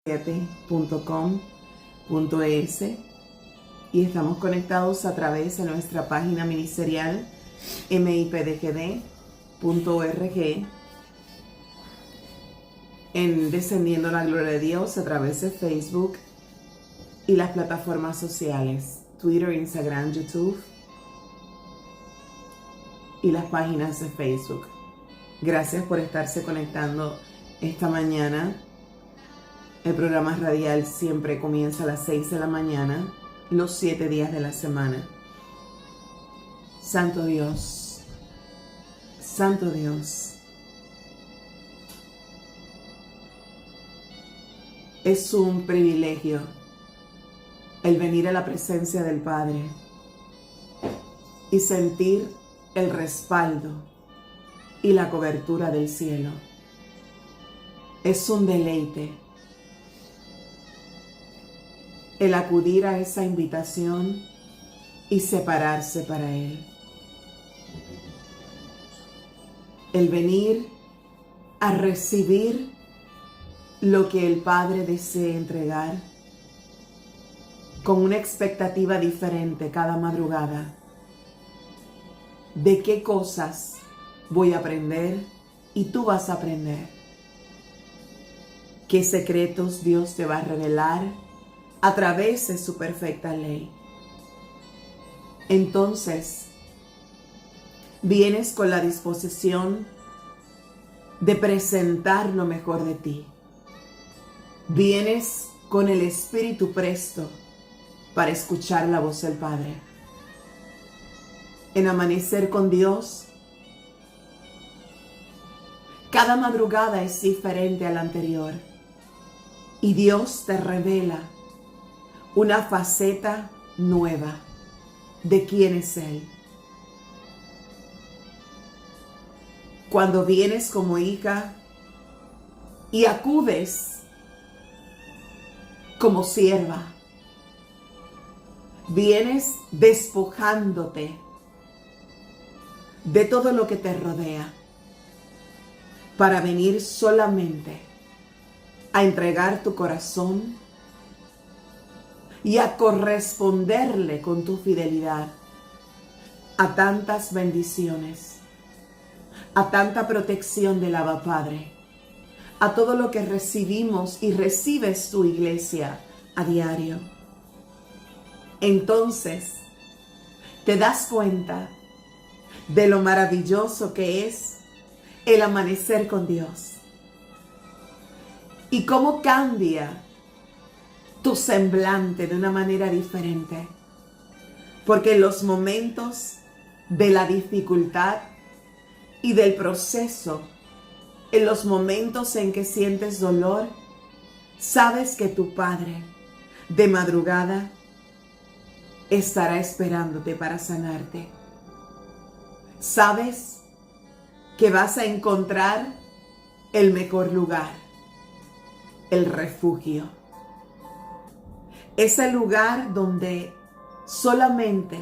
7.com.es y estamos conectados a través de nuestra página ministerial mipdgd.org en Descendiendo la Gloria de Dios a través de Facebook y las plataformas sociales Twitter, Instagram, YouTube y las páginas de Facebook. Gracias por estarse conectando esta mañana. El programa radial siempre comienza a las 6 de la mañana, los 7 días de la semana. Santo Dios, Santo Dios. Es un privilegio el venir a la presencia del Padre y sentir el respaldo y la cobertura del cielo. Es un deleite el acudir a esa invitación y separarse para Él. El venir a recibir lo que el Padre desea entregar con una expectativa diferente cada madrugada. ¿De qué cosas voy a aprender y tú vas a aprender? ¿Qué secretos Dios te va a revelar a través de su perfecta ley? Entonces, vienes con la disposición de presentar lo mejor de ti. Vienes con el espíritu presto para escuchar la voz del Padre. En Amanecer con Dios, cada madrugada es diferente a la anterior y Dios te revela una faceta nueva de quién es Él. Cuando vienes como hija y acudes como sierva, vienes despojándote de todo lo que te rodea para venir solamente a entregar tu corazón y a corresponderle con tu fidelidad a tantas bendiciones, a tanta protección del Abba Padre, a todo lo que recibimos y recibes tu iglesia a diario. Entonces, te das cuenta de lo maravilloso que es el amanecer con Dios y cómo cambia tu semblante de una manera diferente, porque en los momentos de la dificultad y del proceso, en los momentos en que sientes dolor, sabes que tu Padre de madrugada estará esperándote para sanarte. Sabes que vas a encontrar el mejor lugar, el refugio. Ese lugar donde solamente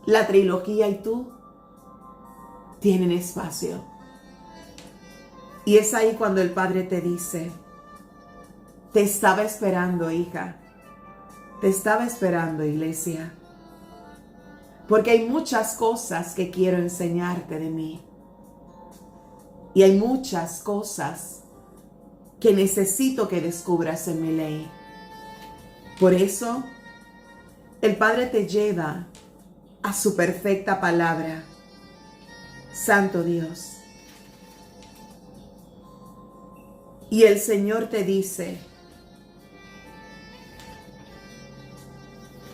la trilogía y tú tienen espacio. Y es ahí cuando el Padre te dice: te estaba esperando, hija. Te estaba esperando, iglesia. Porque hay muchas cosas que quiero enseñarte de mí. Y hay muchas cosas que necesito que descubras en mi ley. Por eso, el Padre te lleva a su perfecta palabra. Santo Dios. Y el Señor te dice: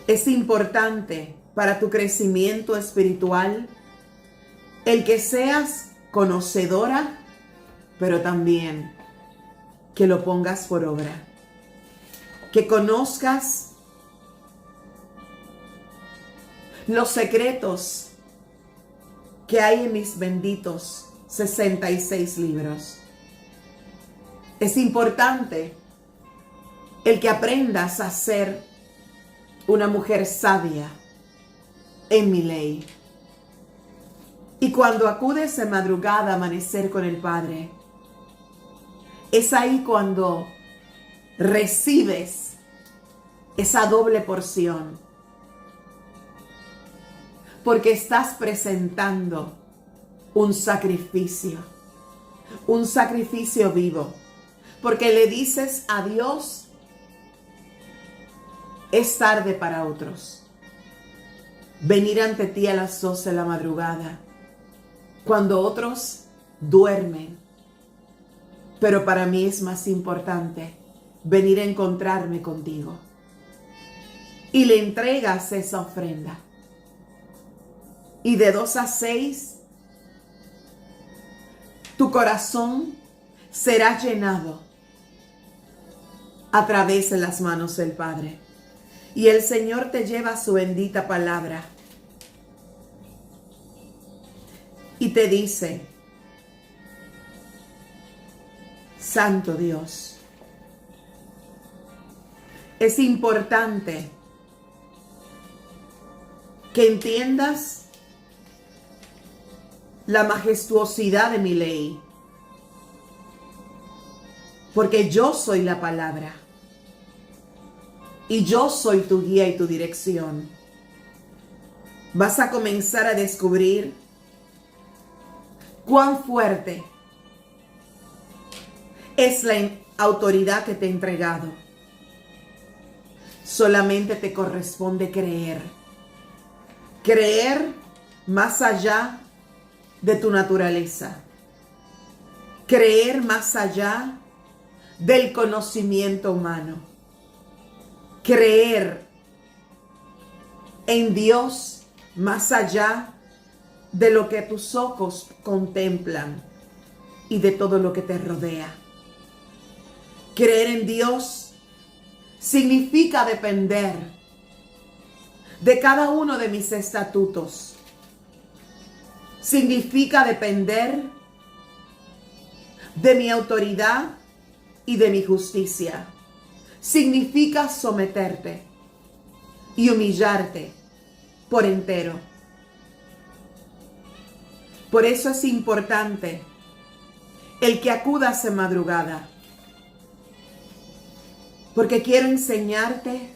es importante para tu crecimiento espiritual el que seas conocedora, pero también que lo pongas por obra. Que conozcas los secretos que hay en mis benditos 66 libros. Es importante el que aprendas a ser una mujer sabia en mi ley. Y cuando acudes de madrugada a amanecer con el Padre, es ahí cuando recibes esa doble porción. Porque estás presentando un sacrificio vivo. Porque le dices a Dios, es tarde para otros. Venir ante ti a las 12 de la madrugada, cuando otros duermen. Pero para mí es más importante venir a encontrarme contigo. Y le entregas esa ofrenda. Y de 2 a 6, tu corazón será llenado a través de las manos del Padre. Y el Señor te lleva su bendita palabra. Y te dice, Santo Dios, es importante que entiendas la majestuosidad de mi ley, porque yo soy la palabra y yo soy tu guía y tu dirección. Vas a comenzar a descubrir cuán fuerte es la autoridad que te he entregado. Solamente te corresponde creer. Creer más allá de tu naturaleza. Creer más allá del conocimiento humano. Creer en Dios más allá de lo que tus ojos contemplan y de todo lo que te rodea. Creer en Dios significa depender de cada uno de mis estatutos. Significa depender de mi autoridad y de mi justicia. Significa someterte y humillarte por entero. Por eso es importante el que acudas en madrugada. Porque quiero enseñarte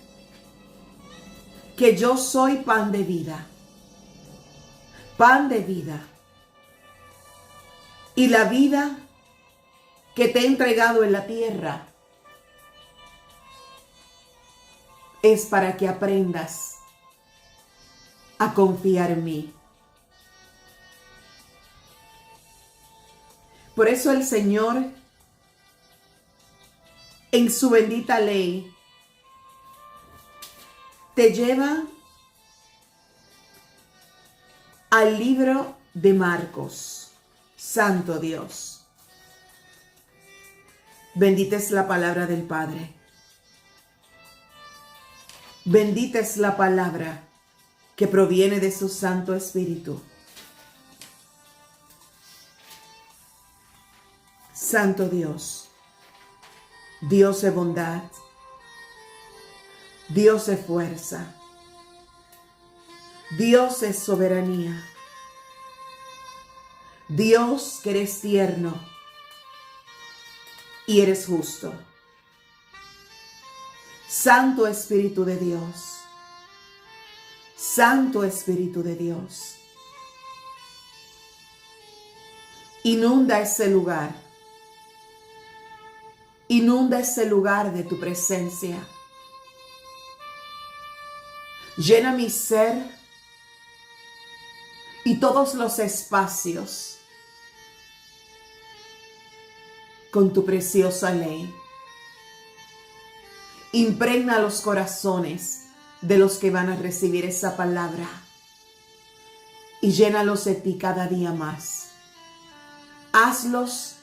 que yo soy pan de vida. Pan de vida. Y la vida que te he entregado en la tierra es para que aprendas a confiar en mí. Por eso el Señor, en su bendita ley, te lleva al libro de Marcos. Santo Dios. Bendita es la palabra del Padre. Bendita es la palabra que proviene de su Santo Espíritu. Santo Dios. Dios de bondad, Dios de fuerza, Dios de soberanía, Dios que eres tierno y eres justo. Santo Espíritu de Dios, Santo Espíritu de Dios, inunda ese lugar. Inunda ese lugar de tu presencia. Llena mi ser y todos los espacios con tu preciosa ley. Impregna los corazones de los que van a recibir esa palabra y llénalos de ti cada día más. Hazlos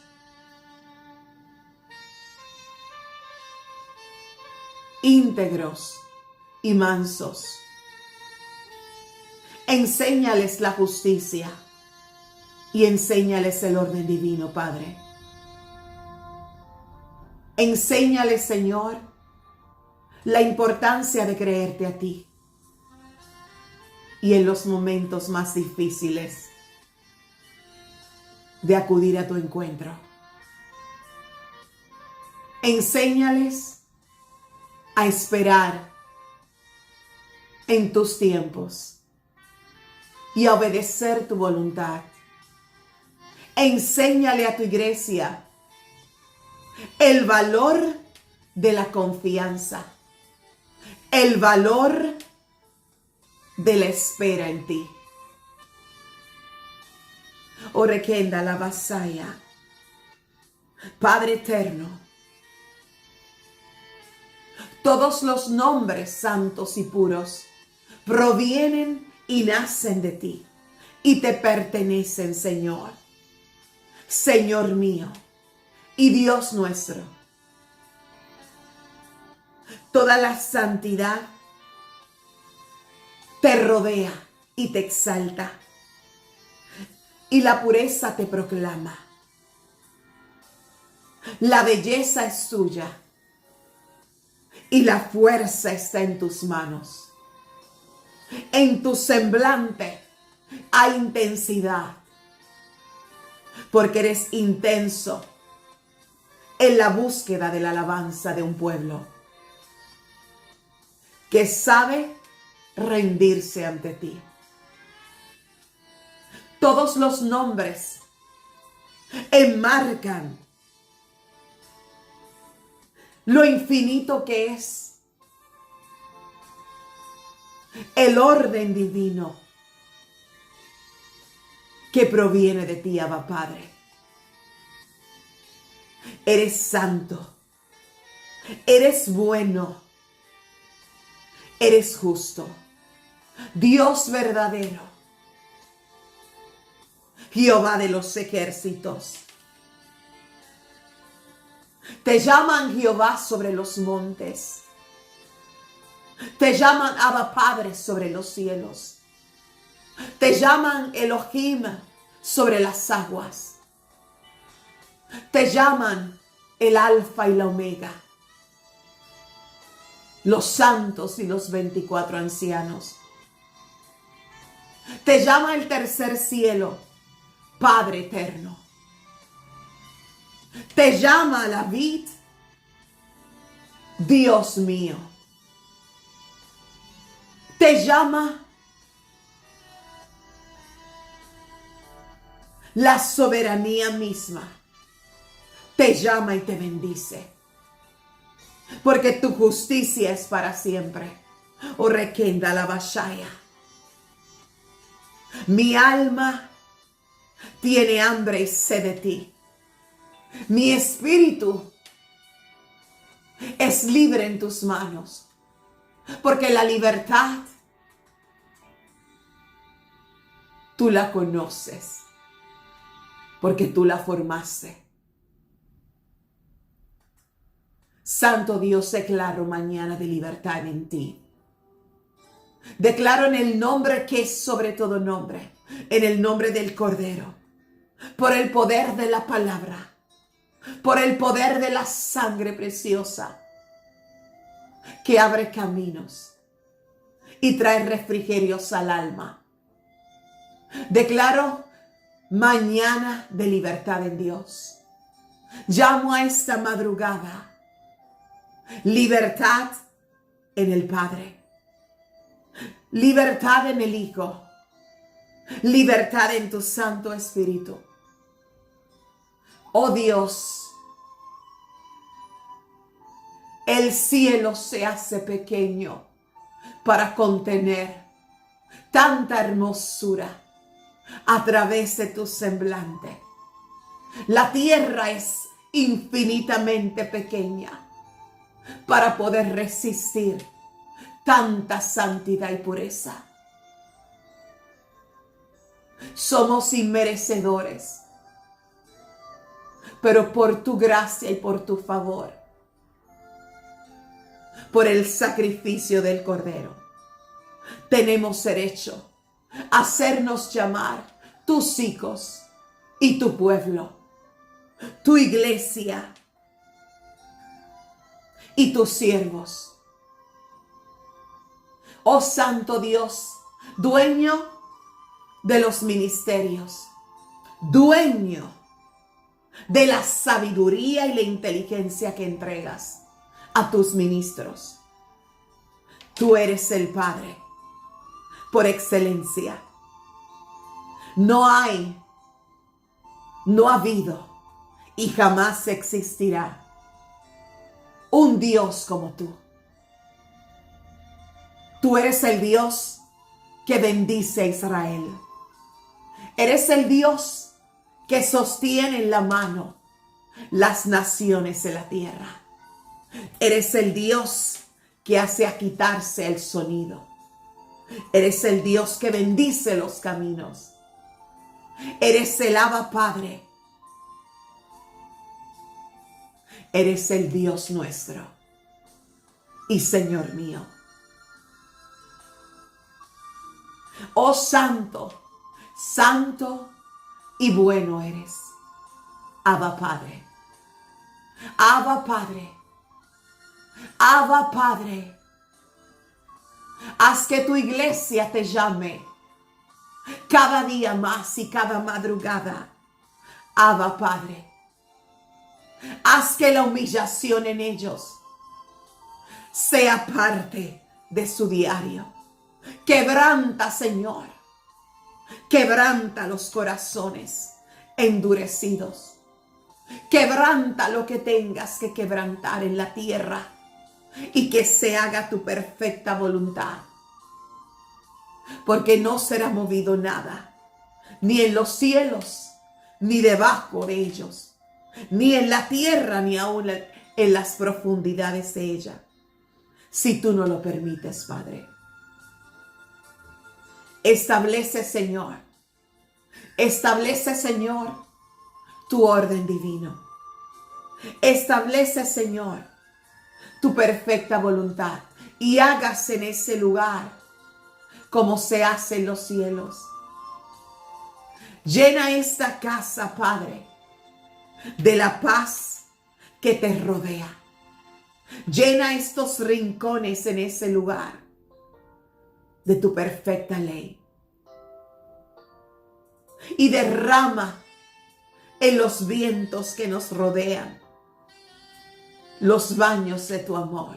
íntegros y mansos. Enséñales la justicia y enséñales el orden divino, Padre. Enséñales, Señor, la importancia de creerte a ti y en los momentos más difíciles de acudir a tu encuentro. Enséñales a esperar en tus tiempos y a obedecer tu voluntad. Enséñale a tu iglesia el valor de la confianza, el valor de la espera en ti. Orekenda la vasaya. Padre eterno, todos los nombres santos y puros provienen y nacen de ti y te pertenecen, Señor. Señor mío y Dios nuestro. Toda la santidad te rodea y te exalta, y la pureza te proclama. La belleza es tuya y la fuerza está en tus manos. En tu semblante hay intensidad, porque eres intenso en la búsqueda de la alabanza de un pueblo que sabe rendirse ante ti. Todos los nombres enmarcan lo infinito que es el orden divino que proviene de ti, Abba Padre. Eres santo, eres bueno, eres justo, Dios verdadero, Jehová de los ejércitos. Te llaman Jehová sobre los montes. Te llaman Abba Padre sobre los cielos. Te llaman Elohim sobre las aguas. Te llaman el Alfa y la Omega. Los santos y los 24 ancianos. Te llama el tercer cielo, Padre eterno. Te llama la vid, Dios mío. Te llama la soberanía misma. Te llama y te bendice, porque tu justicia es para siempre. Oh, requenda la bashaya. Mi alma tiene hambre y sed de ti. Mi espíritu es libre en tus manos, porque la libertad tú la conoces, porque tú la formaste. Santo Dios, declaro mañana de libertad en ti. Declaro en el nombre que es sobre todo nombre, en el nombre del Cordero, por el poder de la palabra, por el poder de la sangre preciosa que abre caminos y trae refrigerios al alma. Declaro mañana de libertad en Dios. Llamo a esta madrugada libertad en el Padre, libertad en el Hijo, libertad en tu Santo Espíritu. Oh Dios, el cielo se hace pequeño para contener tanta hermosura a través de tu semblante. La tierra es infinitamente pequeña para poder resistir tanta santidad y pureza. Somos inmerecedores, pero por tu gracia y por tu favor, por el sacrificio del Cordero, tenemos derecho a hacernos llamar tus hijos y tu pueblo, tu iglesia y tus siervos. Oh Santo Dios, dueño de los ministerios, dueño de la sabiduría y la inteligencia que entregas a tus ministros. Tú eres el Padre por excelencia. No hay, no ha habido y jamás existirá un Dios como tú. Tú eres el Dios que bendice a Israel. Eres el Dios que sostiene en la mano las naciones de la tierra. Eres el Dios que hace agitarse el sonido. Eres el Dios que bendice los caminos. Eres el Abba Padre. Eres el Dios nuestro y Señor mío. Oh santo, santo y bueno eres, Abba Padre. Abba Padre. Abba Padre. Haz que tu iglesia te llame cada día más y cada madrugada, Abba Padre. Haz que la humillación en ellos sea parte de su diario. Quebranta, Señor. Quebranta los corazones endurecidos. Quebranta lo que tengas que quebrantar en la tierra y que se haga tu perfecta voluntad. Porque no será movido nada, ni en los cielos, ni debajo de ellos, ni en la tierra, ni aún en las profundidades de ella, si tú no lo permites, Padre. Establece, Señor, tu orden divino. Establece, Señor, tu perfecta voluntad y hágase en ese lugar como se hace en los cielos. Llena esta casa, Padre, de la paz que te rodea. Llena estos rincones en ese lugar de tu perfecta ley. Y derrama en los vientos que nos rodean los baños de tu amor,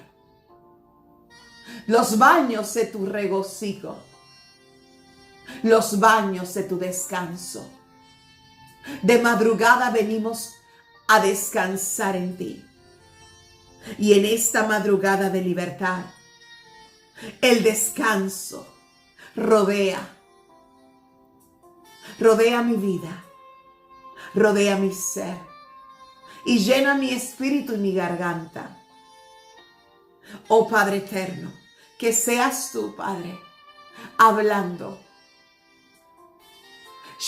los baños de tu regocijo, los baños de tu descanso. De madrugada venimos a descansar en ti. Y en esta madrugada de libertad, el descanso rodea mi vida, rodea mi ser y llena mi espíritu y mi garganta. Oh Padre eterno, que seas tú, Padre, hablando.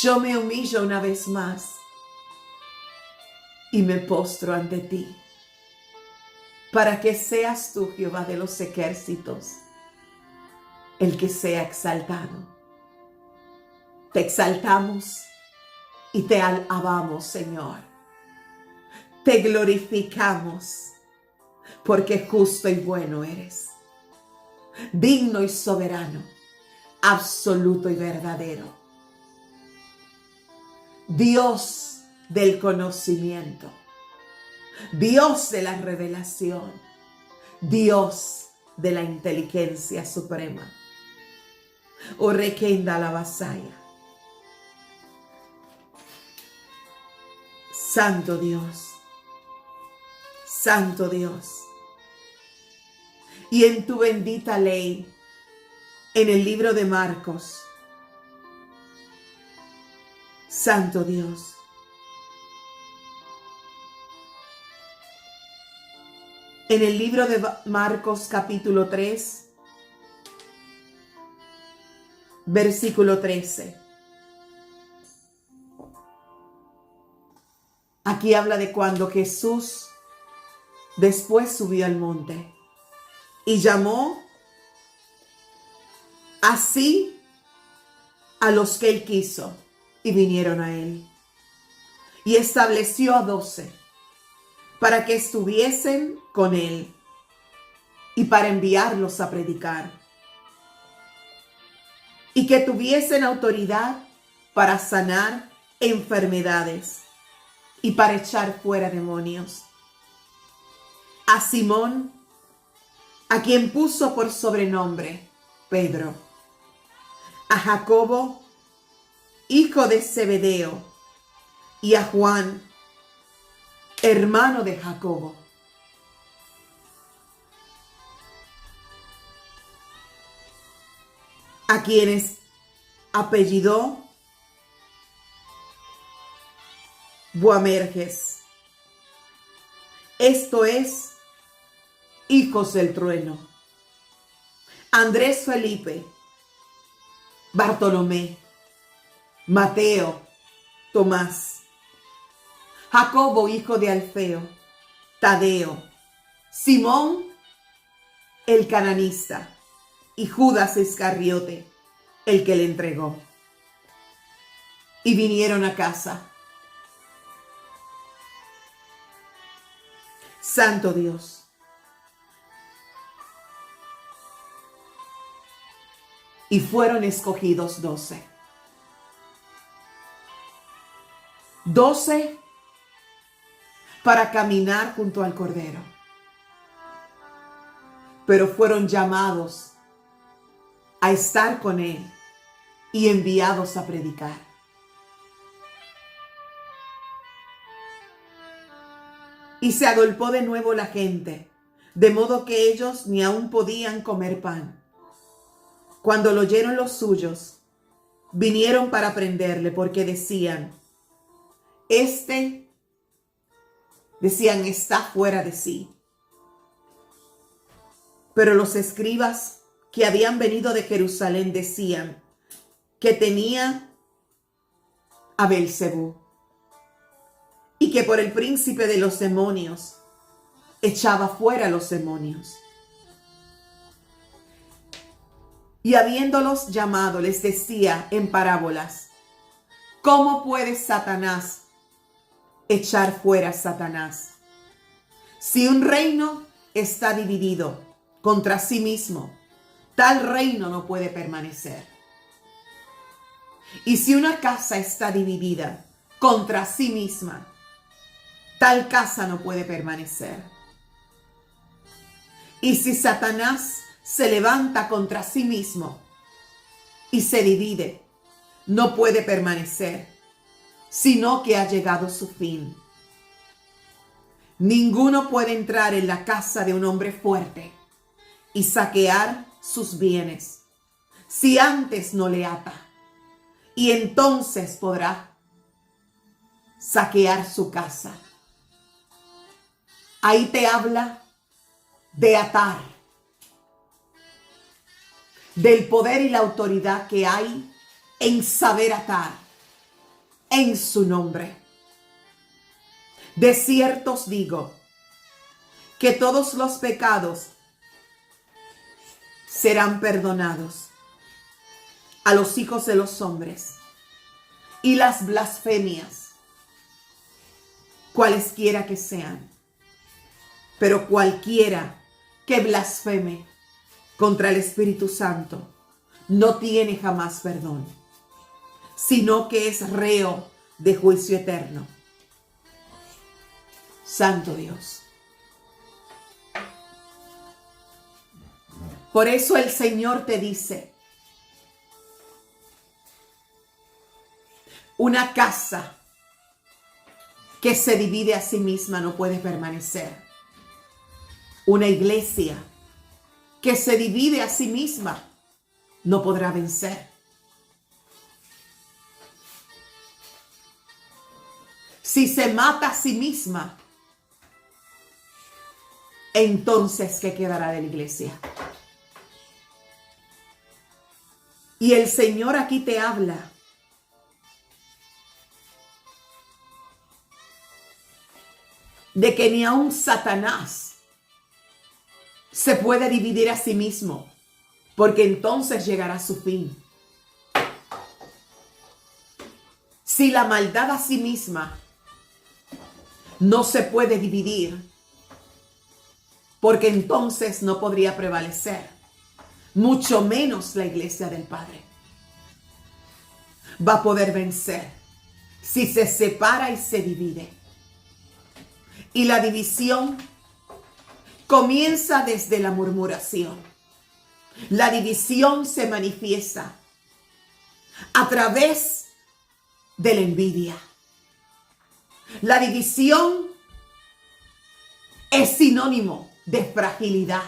Yo me humillo una vez más y me postro ante ti, para que seas tú, Jehová de los ejércitos, el que sea exaltado. Te exaltamos y te alabamos, Señor. Te glorificamos, porque justo y bueno eres, digno y soberano, absoluto y verdadero. Dios del conocimiento, Dios de la revelación, Dios de la inteligencia suprema. O requenda la vasalla. Santo Dios, Santo Dios. Y en tu bendita ley, en el libro de Marcos, Santo Dios, en el libro de Marcos capítulo 3, versículo 13. Aquí habla de cuando Jesús después subió al monte y llamó así a los que él quiso y vinieron a él. Y estableció a 12 para que estuviesen con él y para enviarlos a predicar. Y que tuviesen autoridad para sanar enfermedades y para echar fuera demonios. A Simón, a quien puso por sobrenombre Pedro, a Jacobo, hijo de Zebedeo, y a Juan, hermano de Jacobo. A quienes apellidó Boanerges, esto es, hijos del trueno. Andrés Felipe, Bartolomé, Mateo, Tomás, Jacobo, hijo de Alfeo, Tadeo, Simón, el cananista, y Judas Iscariote, el que le entregó. Y vinieron a casa. Santo Dios. Y fueron escogidos 12. 12 para caminar junto al Cordero. Pero fueron llamados a estar con Él y enviados a predicar. Y se agolpó de nuevo la gente, de modo que ellos ni aún podían comer pan. Cuando lo oyeron los suyos, vinieron para prenderle, porque decían, está fuera de sí. Pero los escribas que habían venido de Jerusalén decían que tenía a Belcebú y que por el príncipe de los demonios echaba fuera los demonios. Y habiéndolos llamado, les decía en parábolas, ¿cómo puede Satanás echar fuera a Satanás? Si un reino está dividido contra sí mismo, tal reino no puede permanecer. Y si una casa está dividida contra sí misma, tal casa no puede permanecer. Y si Satanás se levanta contra sí mismo y se divide, no puede permanecer, sino que ha llegado su fin. Ninguno puede entrar en la casa de un hombre fuerte y saquear sus bienes, si antes no le ata, y entonces podrá saquear su casa. Ahí te habla de atar, del poder y la autoridad que hay en saber atar en su nombre. De cierto os digo que todos los pecados serán perdonados a los hijos de los hombres, y las blasfemias, cualesquiera que sean. Pero cualquiera que blasfeme contra el Espíritu Santo no tiene jamás perdón, sino que es reo de juicio eterno. Santo Dios. Por eso el Señor te dice, una casa que se divide a sí misma no puede permanecer. Una iglesia que se divide a sí misma no podrá vencer. Si se mata a sí misma, entonces ¿qué quedará de la iglesia? Y el Señor aquí te habla de que ni aun Satanás se puede dividir a sí mismo, porque entonces llegará su fin. Si la maldad a sí misma no se puede dividir, porque entonces no podría prevalecer, mucho menos la iglesia del Padre va a poder vencer si se separa y se divide. Y la división comienza desde la murmuración. La división se manifiesta a través de la envidia. La división es sinónimo de fragilidad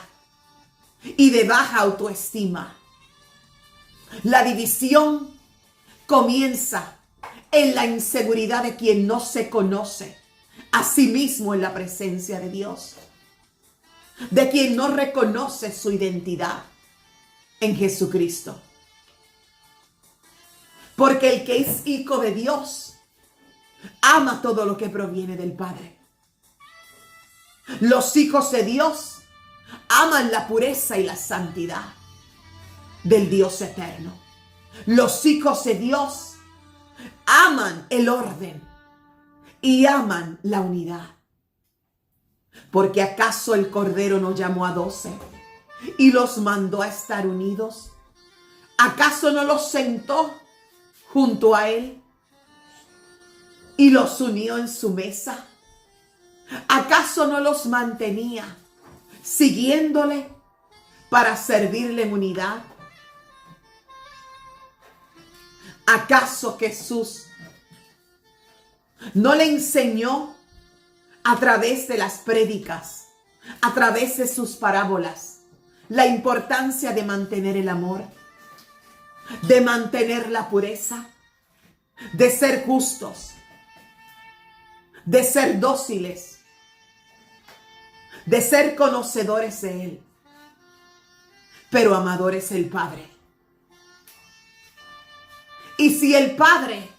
y de baja autoestima. La división comienza en la inseguridad de quien no se conoce a sí mismo en la presencia de Dios, de quien no reconoce su identidad en Jesucristo. Porque el que es hijo de Dios ama todo lo que proviene del Padre. Los hijos de Dios aman la pureza y la santidad del Dios eterno. Los hijos de Dios aman el orden y aman la unidad. Porque ¿acaso el Cordero no llamó a 12 y los mandó a estar unidos? ¿Acaso no los sentó junto a él y los unió en su mesa? ¿Acaso no los mantenía siguiéndole para servirle en unidad? ¿Acaso Jesús no le enseñó a través de las prédicas, a través de sus parábolas, la importancia de mantener el amor, de mantener la pureza, de ser justos, de ser dóciles, de ser conocedores de Él, pero amadores del Padre? Y si el Padre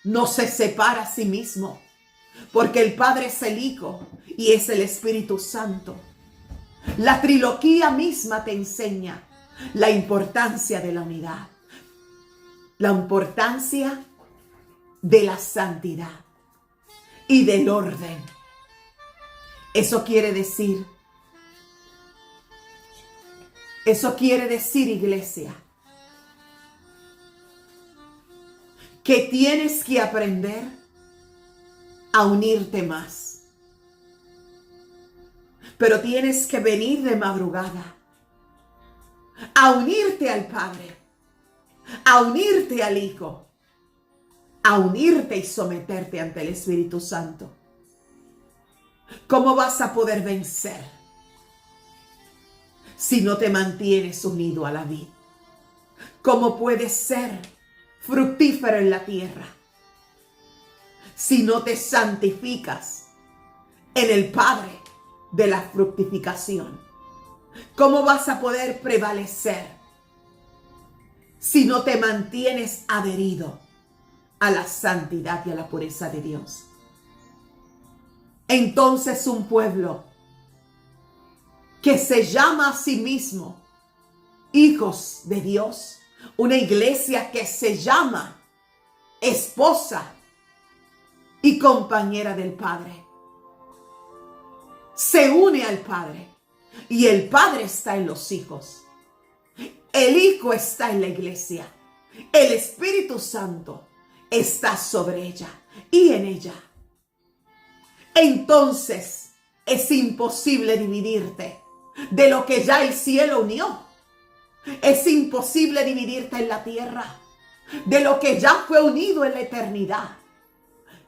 no se separa a sí mismo, porque el Padre es el Hijo y es el Espíritu Santo, la trilogía misma te enseña la importancia de la unidad, la importancia de la santidad y del orden. Eso quiere decir, iglesia, que tienes que aprender a unirte más. Pero tienes que venir de madrugada a unirte al Padre, a unirte al Hijo, a unirte y someterte ante el Espíritu Santo. ¿Cómo vas a poder vencer si no te mantienes unido a la vid? ¿Cómo puedes ser fructífero en la tierra si no te santificas en el Padre de la fructificación? ¿Cómo vas a poder prevalecer si no te mantienes adherido a la santidad y a la pureza de Dios? Entonces un pueblo que se llama a sí mismo hijos de Dios, una iglesia que se llama esposa y compañera del Padre, se une al Padre y el Padre está en los hijos. El Hijo está en la iglesia. El Espíritu Santo está sobre ella y en ella. Entonces es imposible dividirte de lo que ya el cielo unió. Es imposible dividirte en la tierra de lo que ya fue unido en la eternidad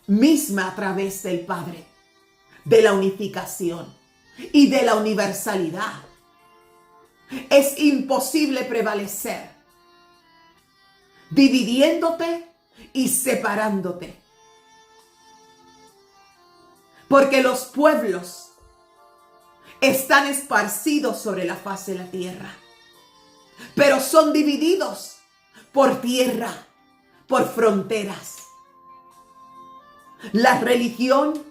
misma a través del Padre, de la unificación y de la universalidad. Es imposible prevalecer dividiéndote y separándote, porque los pueblos están esparcidos sobre la faz de la tierra, pero son divididos por tierra, por fronteras. La religión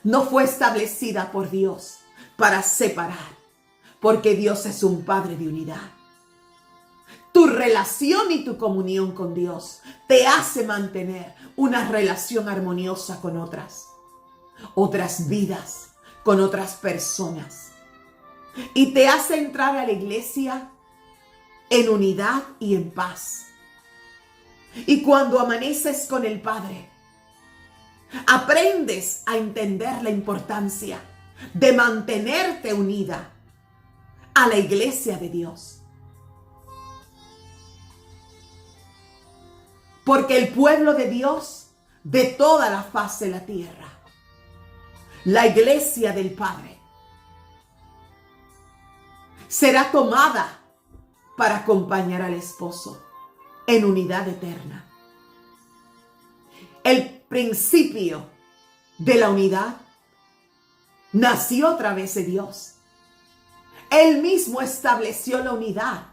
no fue establecida por Dios para separar, porque Dios es un Padre de unidad. Tu relación y tu comunión con Dios te hace mantener una relación armoniosa con otras vidas, con otras personas. Y te hace entrar a la iglesia en unidad y en paz. Y cuando amaneces con el Padre, aprendes a entender la importancia de mantenerte unida a la iglesia de Dios. Porque el pueblo de Dios, de toda la faz de la tierra, la iglesia del Padre, será tomada para acompañar al esposo en unidad eterna. El principio de la unidad nació a través de Dios. Él mismo estableció la unidad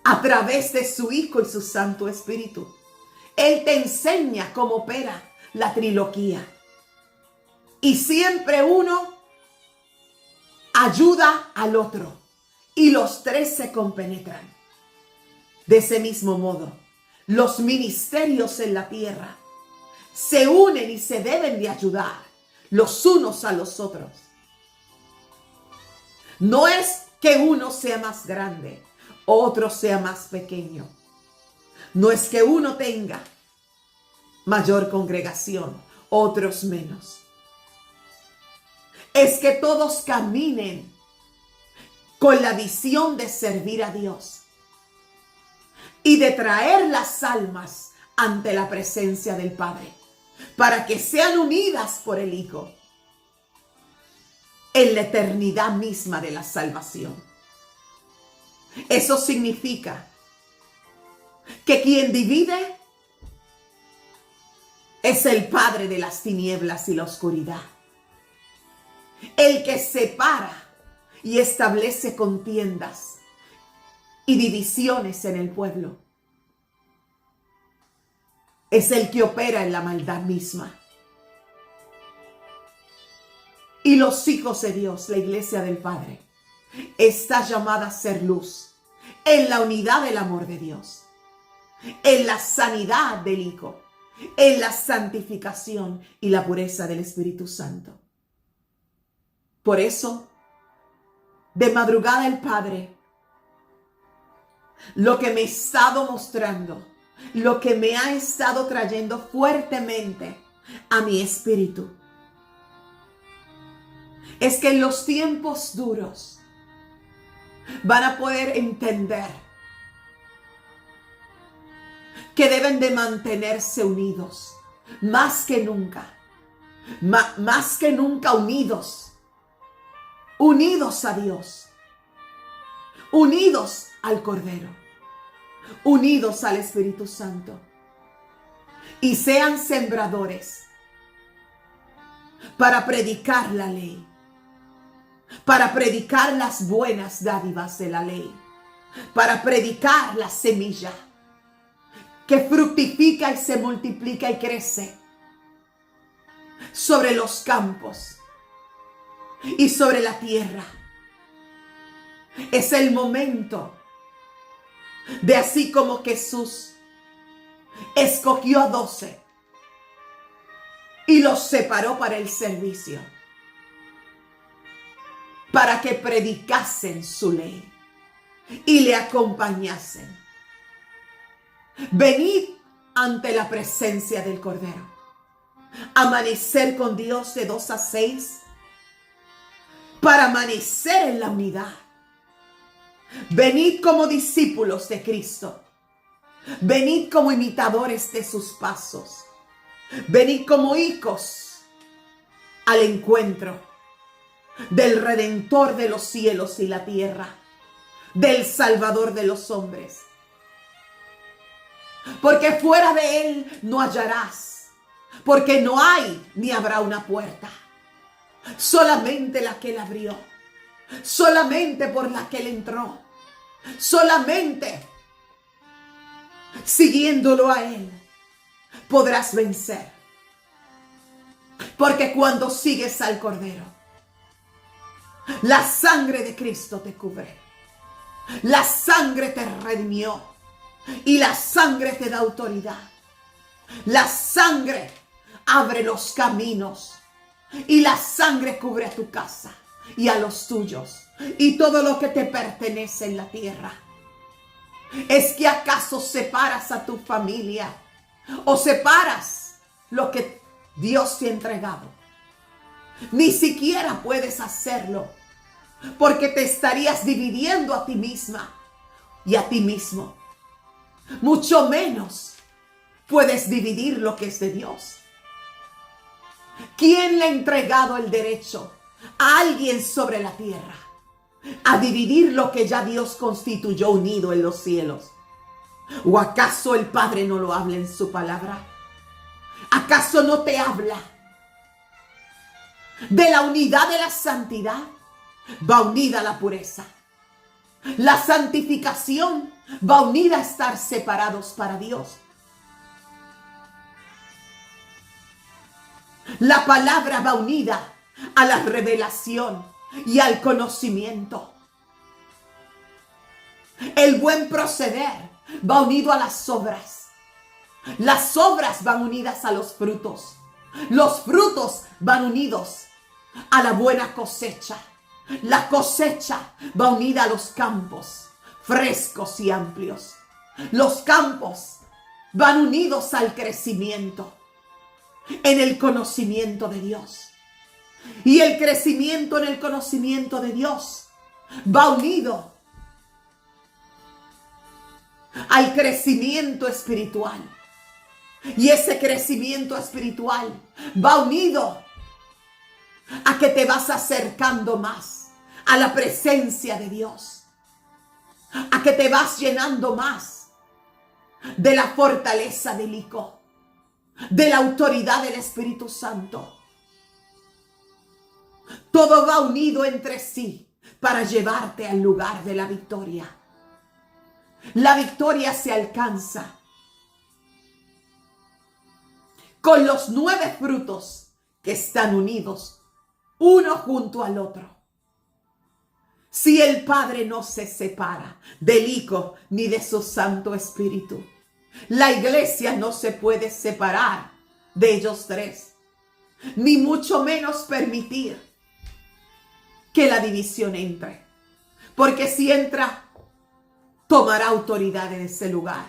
a través de su Hijo y su Santo Espíritu. Él te enseña cómo opera la trilogía. Y siempre uno ayuda al otro y los tres se compenetran. De ese mismo modo, los ministerios en la tierra se unen y se deben de ayudar los unos a los otros. No es que uno sea más grande, otro sea más pequeño. No es que uno tenga mayor congregación, otros menos. Es que todos caminen con la visión de servir a Dios y de traer las almas ante la presencia del Padre, para que sean unidas por el Hijo en la eternidad misma de la salvación. Eso significa que quien divide es el padre de las tinieblas y la oscuridad, el que separa y establece contiendas y divisiones en el pueblo. Es el que opera en la maldad misma. Y los hijos de Dios, la iglesia del Padre, está llamada a ser luz en la unidad del amor de Dios, en la sanidad del Hijo, en la santificación y la pureza del Espíritu Santo. Por eso, de madrugada el Padre, lo que me ha estado mostrando, lo que me ha estado trayendo fuertemente a mi espíritu, es que en los tiempos duros van a poder entender que deben de mantenerse unidos, más que nunca unidos a Dios, unidos al Cordero, unidos al Espíritu Santo, y sean sembradores para predicar la ley, para predicar las buenas dádivas de la ley, para predicar la semilla que fructifica y se multiplica y crece sobre los campos y sobre la tierra. Es el momento de, así como Jesús escogió a 12 y los separó para el servicio, para que predicasen su ley y le acompañasen. Venid ante la presencia del Cordero. Amanecer con Dios de 2 a 6 para amanecer en la unidad. Venid como discípulos de Cristo. Venid como imitadores de sus pasos. Venid como hijos al encuentro del Redentor de los cielos y la tierra, del Salvador de los hombres. Porque fuera de Él no hallarás, porque no hay ni habrá una puerta, solamente la que Él abrió, solamente por la que Él entró, solamente siguiéndolo a Él podrás vencer. Porque cuando sigues al Cordero, la sangre de Cristo te cubre, la sangre te redimió y la sangre te da autoridad. La sangre abre los caminos y la sangre cubre a tu casa y a los tuyos y todo lo que te pertenece en la tierra. ¿Es que acaso separas a tu familia o separas lo que Dios te ha entregado? Ni siquiera puedes hacerlo, porque te estarías dividiendo a ti misma y a ti mismo. Mucho menos puedes dividir lo que es de Dios. ¿Quién le ha entregado el derecho a alguien sobre la tierra a dividir lo que ya Dios constituyó unido en los cielos? ¿O acaso el Padre no lo habla en su palabra? ¿Acaso no te habla de la unidad de la santidad? Va unida a la pureza. La santificación va unida a estar separados para Dios. La palabra va unida a la revelación y al conocimiento. El buen proceder va unido a las obras. Las obras van unidas a los frutos. Los frutos van unidos a la buena cosecha. La cosecha va unida a los campos frescos y amplios. Los campos van unidos al crecimiento en el conocimiento de Dios. Y el crecimiento en el conocimiento de Dios va unido al crecimiento espiritual. Y ese crecimiento espiritual va unido a que te vas acercando más a la presencia de Dios. A que te vas llenando más de la fortaleza del Hijo, de la autoridad del Espíritu Santo. Todo va unido entre sí para llevarte al lugar de la victoria. La victoria se alcanza con los 9 frutos que están unidos uno junto al otro. Si el Padre no se separa del Hijo ni de su Santo Espíritu, la iglesia no se puede separar de ellos tres, ni mucho menos permitir que la división entre. Porque si entra, tomará autoridad en ese lugar.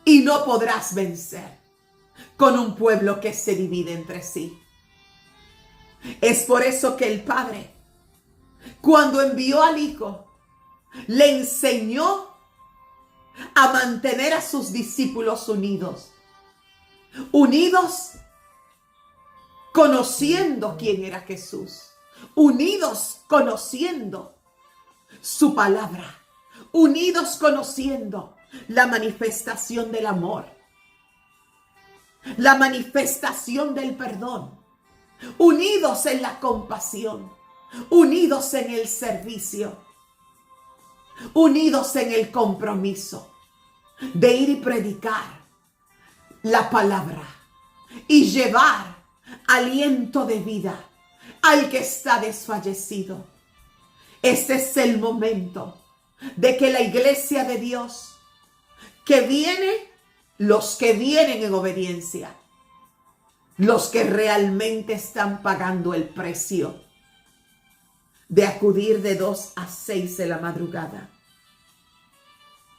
Y no podrás vencer con un pueblo que se divide entre sí. Es por eso que el Padre, cuando envió al Hijo, le enseñó a mantener a sus discípulos unidos. Unidos conociendo quién era Jesús. Unidos conociendo su palabra. Unidos conociendo la manifestación del amor. La manifestación del perdón. Unidos en la compasión. Unidos en el servicio. Unidos en el compromiso de ir y predicar la palabra y llevar aliento de vida al que está desfallecido. Este es el momento de que la iglesia de Dios, los que vienen en obediencia, los que realmente están pagando el precio de acudir de 2 a 6 de la madrugada.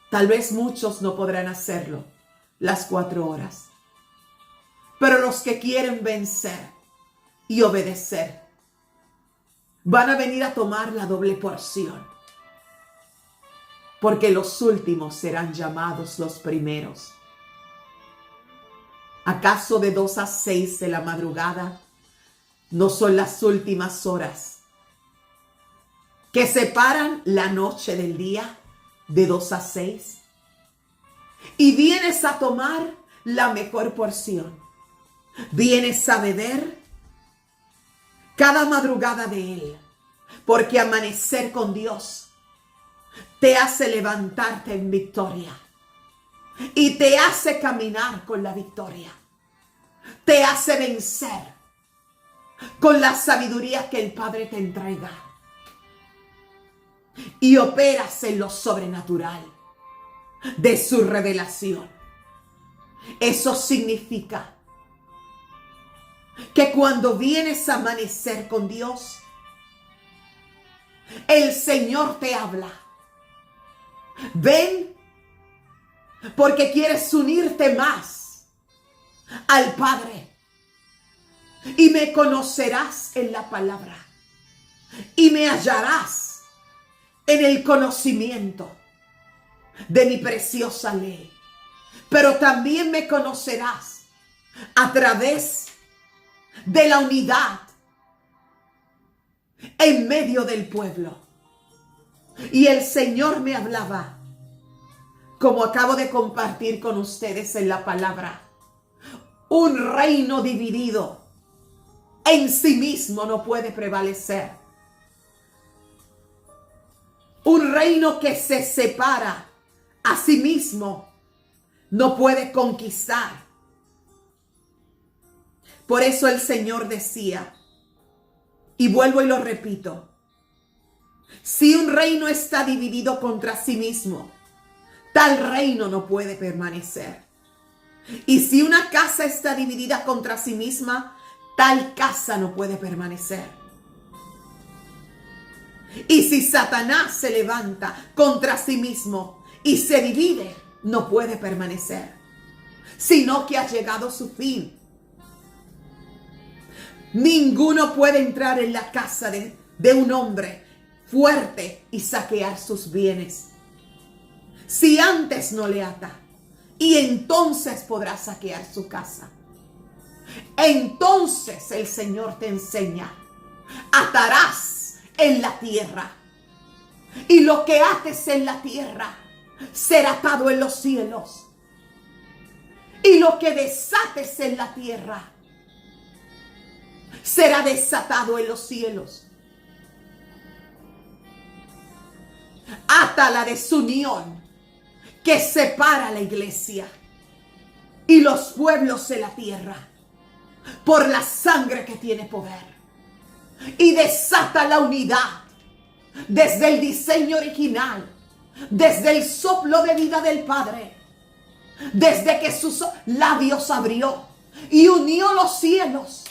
Tal vez muchos no podrán hacerlo las 4 horas. Pero los que quieren vencer y obedecer van a venir a tomar la doble porción. Porque los últimos serán llamados los primeros. ¿Acaso de 2 a 6 de la madrugada no son las últimas horas que separan la noche del día de 2 a 6? Y vienes a tomar la mejor porción. Vienes a beber cada madrugada de Él. Porque amanecer con Dios te hace levantarte en victoria. Y te hace caminar con la victoria. Te hace vencer con la sabiduría que el Padre te entrega. Y operas en lo sobrenatural de su revelación. Eso significa que cuando vienes a amanecer con Dios, el Señor te habla. Ven porque quieres unirte más al Padre. y me conocerás en la palabra, y me hallarás en el conocimiento de mi preciosa ley. Pero también me conocerás a través de la unidad en medio del pueblo. Y el Señor me hablaba, como acabo de compartir con ustedes en la palabra, un reino dividido en sí mismo no puede prevalecer. Un reino que se separa a sí mismo no puede conquistar. Por eso el Señor decía, y vuelvo y lo repito, si un reino está dividido contra sí mismo, tal reino no puede permanecer. Y si una casa está dividida contra sí misma, tal casa no puede permanecer. Y si Satanás se levanta contra sí mismo y se divide, no puede permanecer, sino que ha llegado su fin. Ninguno puede entrar en la casa de un hombre fuerte y saquear sus bienes, si antes no le ata, y entonces podrá saquear su casa. Entonces el Señor te enseña, atarás en la tierra, y lo que ates en la tierra será atado en los cielos, y lo que desates en la tierra será desatado en los cielos. Ata la desunión que separa a la iglesia y los pueblos de la tierra por la sangre que tiene poder, y desata la unidad desde el diseño original, desde el soplo de vida del Padre, desde que sus labios abrió y unió los cielos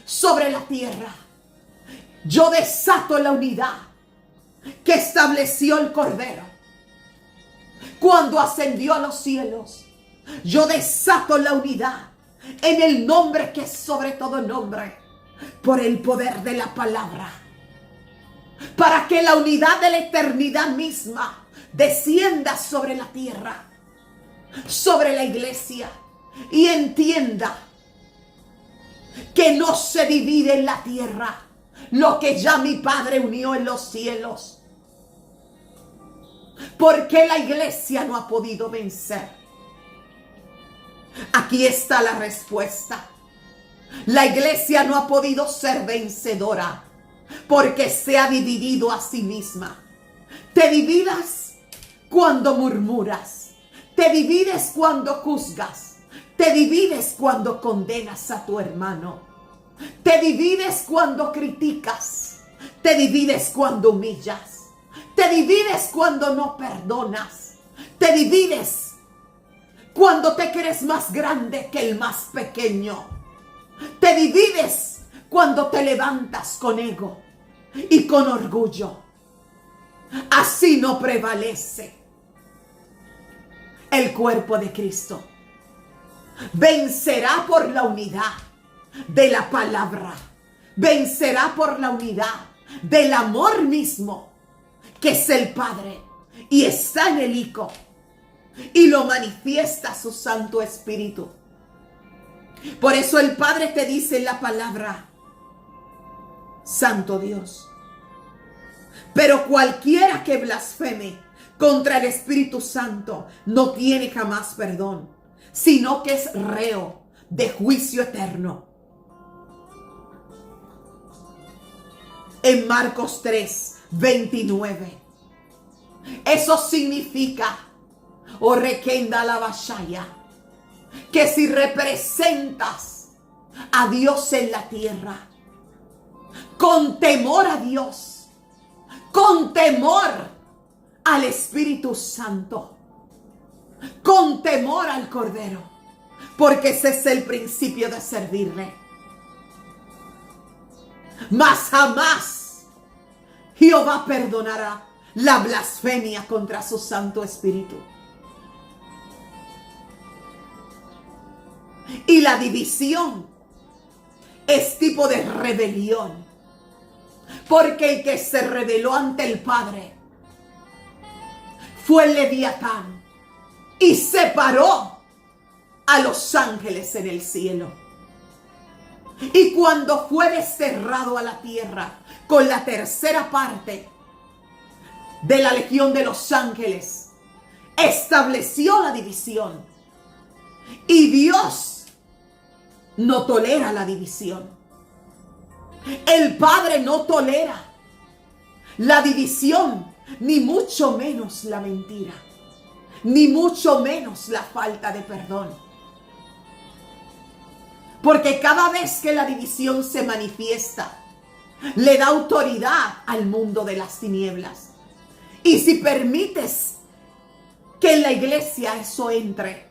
sobre la tierra. Yo desato la unidad que estableció el Cordero cuando ascendió a los cielos. Yo desato la unidad en el nombre que es sobre todo nombre, por el poder de la palabra, para que la unidad de la eternidad misma descienda sobre la tierra, sobre la iglesia, y entienda que no se divide en la tierra lo que ya mi Padre unió en los cielos. ¿Por qué la iglesia no ha podido vencer? Aquí está la respuesta. La iglesia no ha podido ser vencedora porque se ha dividido a sí misma. Te dividas cuando murmuras, te divides cuando juzgas, te divides cuando condenas a tu hermano, te divides cuando criticas, te divides cuando humillas, te divides cuando no perdonas, te divides cuando te crees más grande que el más pequeño, te divides cuando te levantas con ego y con orgullo. Así no prevalece el cuerpo de Cristo. Vencerá por la unidad de la palabra, vencerá por la unidad del amor mismo, que es el Padre y está en el Hijo, y lo manifiesta su Santo Espíritu. Por eso el Padre te dice en la palabra: Santo Dios. Pero cualquiera que blasfeme contra el Espíritu Santo no tiene jamás perdón, sino que es reo de juicio eterno. En Marcos 3:29. Eso significa, o requenda la bashaya, que si representas a Dios en la tierra, con temor a Dios, con temor al Espíritu Santo, con temor al Cordero, porque ese es el principio de servirle, mas jamás Jehová perdonará la blasfemia contra su Santo Espíritu. Y la división es tipo de rebelión. Porque el que se rebeló ante el Padre fue el Leviatán y separó a los ángeles en el cielo. Y cuando fue desterrado a la tierra con la tercera parte de la legión de los ángeles, estableció la división. Y Dios no tolera la división. El Padre no tolera la división, ni mucho menos la mentira, ni mucho menos la falta de perdón. Porque cada vez que la división se manifiesta, le da autoridad al mundo de las tinieblas. Y si permites que en la iglesia eso entre,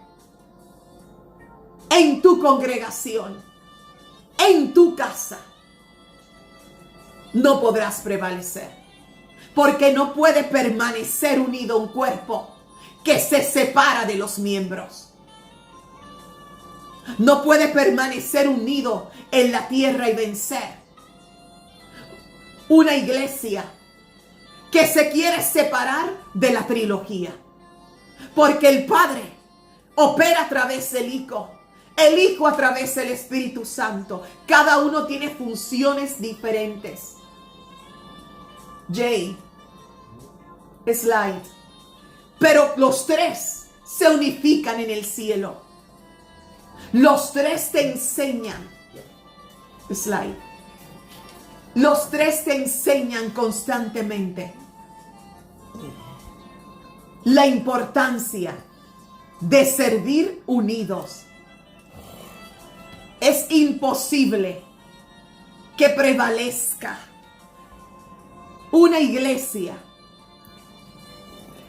en tu congregación, en tu casa, no podrás prevalecer. Porque no puede permanecer unido un cuerpo que se separa de los miembros. No puede permanecer unido en la tierra y vencer. Una iglesia que se quiere separar de la trilogía. Porque el Padre opera a través del Hijo. El Hijo a través del Espíritu Santo. Cada uno tiene funciones diferentes. Jay, slide. Pero los tres se unifican en el cielo. Los tres te enseñan. Slide. Los tres te enseñan constantemente la importancia de servir unidos. Es imposible que prevalezca una iglesia.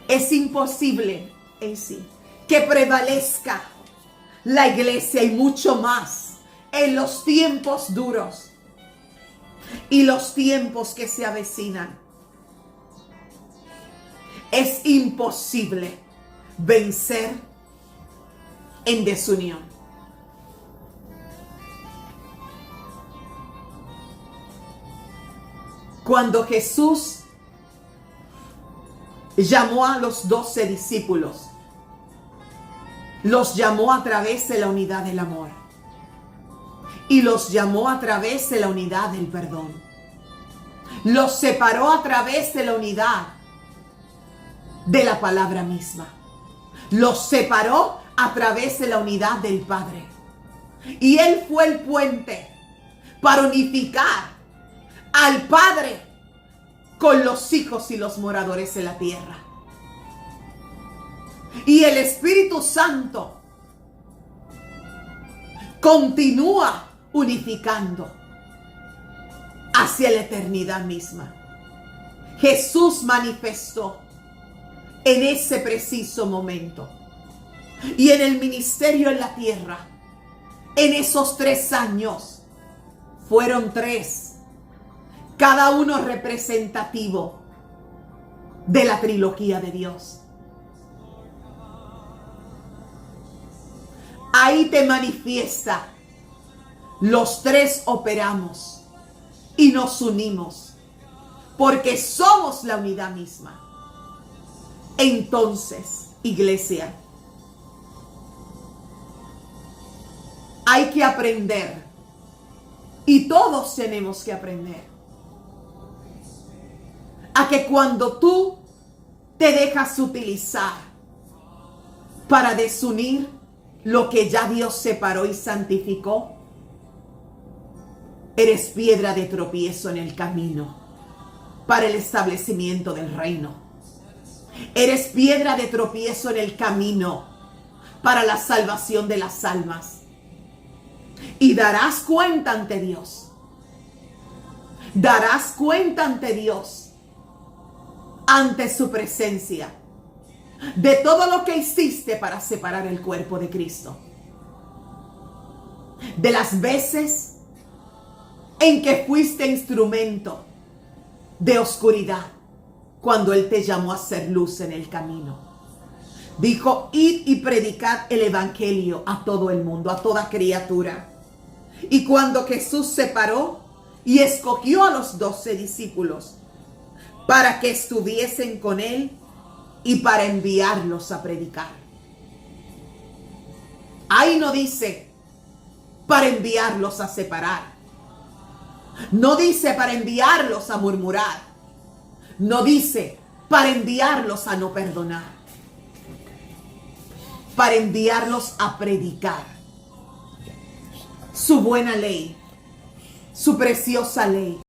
Es imposible que prevalezca la iglesia y mucho más en los tiempos duros y los tiempos que se avecinan. Es imposible vencer en desunión. Cuando Jesús llamó a los 12 discípulos, los llamó a través de la unidad del amor y los llamó a través de la unidad del perdón. Los separó a través de la unidad de la palabra misma. Los separó a través de la unidad del Padre. Y Él fue el puente para unificar al Padre con los hijos y los moradores de la tierra. Y el Espíritu Santo continúa unificando hacia la eternidad misma. Jesús manifestó en ese preciso momento. Y en el ministerio en la tierra, en esos 3 años, fueron 3, cada uno representativo de la trilogía de Dios. Ahí te manifiesta, los 3 operamos y nos unimos, porque somos la unidad misma. Entonces, iglesia, hay que aprender, y todos tenemos que aprender, a que cuando tú te dejas utilizar para desunir lo que ya Dios separó y santificó, eres piedra de tropiezo en el camino para el establecimiento del reino. Eres piedra de tropiezo en el camino para la salvación de las almas. Y darás cuenta ante Dios. Darás cuenta ante Dios, ante su presencia, de todo lo que hiciste para separar el cuerpo de Cristo. De las veces en que fuiste instrumento de oscuridad, cuando Él te llamó a ser luz en el camino. Dijo, id y predicad el evangelio a todo el mundo, a toda criatura. Y cuando Jesús se paró y escogió a los 12 discípulos para que estuviesen con él y para enviarlos a predicar. Ahí no dice para enviarlos a separar. No dice para enviarlos a murmurar. No dice para enviarlos a no perdonar. Para enviarlos a predicar su buena ley, su preciosa ley.